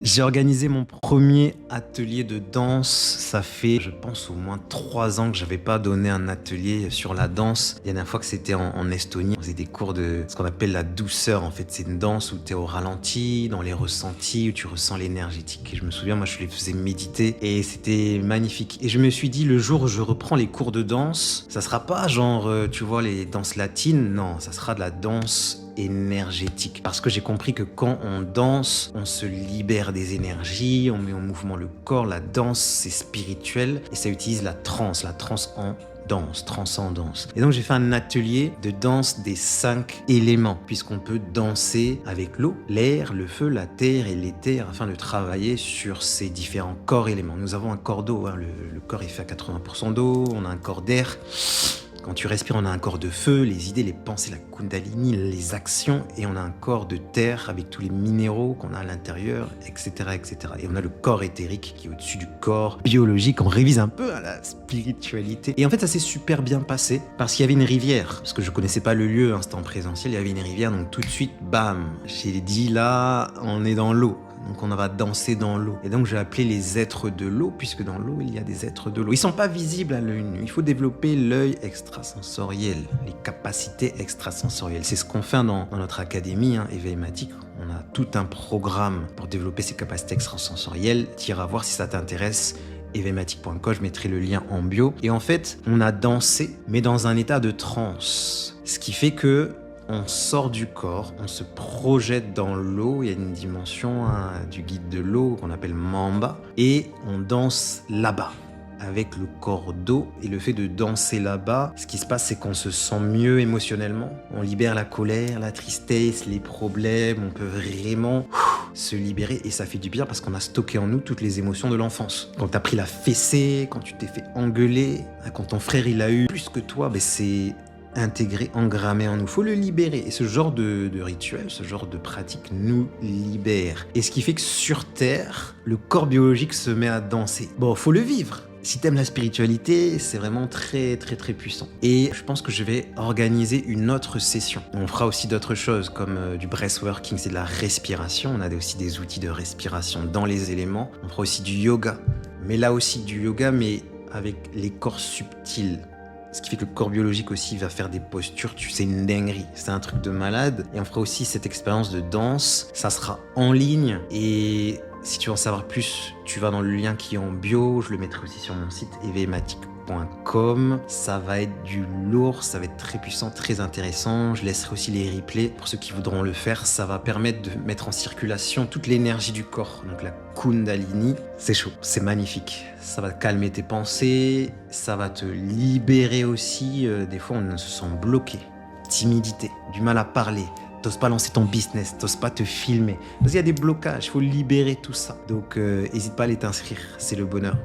J'ai organisé mon premier atelier de danse. Ça fait, je pense, au moins 3 ans que j'avais pas donné un atelier sur la danse. La dernière fois que c'était en Estonie, on faisait des cours de ce qu'on appelle la douceur. En fait, c'est une danse où tu es au ralenti, dans les ressentis, où tu ressens l'énergétique. Et je me souviens, moi, je les faisais méditer et c'était magnifique. Et je me suis dit, le jour où je reprends les cours de danse, ça sera pas genre, tu vois, les danses latines. Non, ça sera de la danse énergétique, parce que j'ai compris que quand on danse, on se libère des énergies, on met en mouvement le corps. La danse, c'est spirituel et ça utilise la trance en danse, transcendance. Et donc j'ai fait un atelier de danse des 5 éléments, puisqu'on peut danser avec l'eau, l'air, le feu, la terre et l'éther, afin de travailler sur ces différents corps éléments. Nous avons un corps d'eau, hein. Le corps est fait à 80% d'eau, on a un corps d'air. Quand tu respires, on a un corps de feu, les idées, les pensées, la kundalini, les actions, et on a un corps de terre avec tous les minéraux qu'on a à l'intérieur, etc., etc. Et on a le corps éthérique qui est au-dessus du corps biologique. On révise un peu à la spiritualité. Et en fait, ça s'est super bien passé parce qu'il y avait une rivière. Parce que je connaissais pas le lieu, hein, c'était en présentiel, il y avait une rivière, donc tout de suite, bam, j'ai dit là, on est dans l'eau. Donc on va danser dans l'eau. Et donc j'ai appelé les êtres de l'eau, puisque dans l'eau, il y a des êtres de l'eau. Ils sont pas visibles à l'œil nu. Il faut développer l'œil extrasensoriel, les capacités extrasensorielles. C'est ce qu'on fait dans notre académie, hein, Éveilmatique. On a tout un programme pour développer ces capacités extrasensorielles. Tu iras voir si ça t'intéresse. Éveilmatique.com, je mettrai le lien en bio. Et en fait, on a dansé, mais dans un état de transe. Ce qui fait que on sort du corps, on se projette dans l'eau. Il y a une dimension, hein, du guide de l'eau qu'on appelle Mamba, et on danse là-bas avec le corps d'eau. Et le fait de danser là-bas, ce qui se passe, c'est qu'on se sent mieux émotionnellement. On libère la colère, la tristesse, les problèmes. On peut vraiment se libérer, et ça fait du bien parce qu'on a stocké en nous toutes les émotions de l'enfance. Quand t'as pris la fessée, quand tu t'es fait engueuler, quand ton frère il a eu plus que toi, ben c'est intégré, engrammé en nous. Faut le libérer. Et ce genre de rituel, ce genre de pratique nous libère. Et ce qui fait que sur Terre, le corps biologique se met à danser. Bon, faut le vivre. Si t'aimes la spiritualité, c'est vraiment très très très puissant. Et je pense que je vais organiser une autre session. On fera aussi d'autres choses comme du breathworking, c'est de la respiration. On a aussi des outils de respiration dans les éléments. On fera aussi du yoga. Mais là aussi du yoga, mais avec les corps subtils. Ce qui fait que le corps biologique aussi va faire des postures, c'est une dinguerie, c'est un truc de malade. Et on fera aussi cette expérience de danse, ça sera en ligne. Et si tu veux en savoir plus, tu vas dans le lien qui est en bio, je le mettrai aussi sur mon site éveilmatique.com. Ça va être du lourd, ça va être très puissant, très intéressant. Je laisserai aussi les replays pour ceux qui voudront le faire. Ça va permettre de mettre en circulation toute l'énergie du corps, donc la kundalini. C'est chaud, c'est magnifique. Ça va calmer tes pensées, ça va te libérer aussi. Des fois, on se sent bloqué, timidité, du mal à parler. T'oses pas lancer ton business, t'oses pas te filmer. Parce qu'il y a des blocages, il faut libérer tout ça. Donc, n'hésite pas à aller t'inscrire, c'est le bonheur.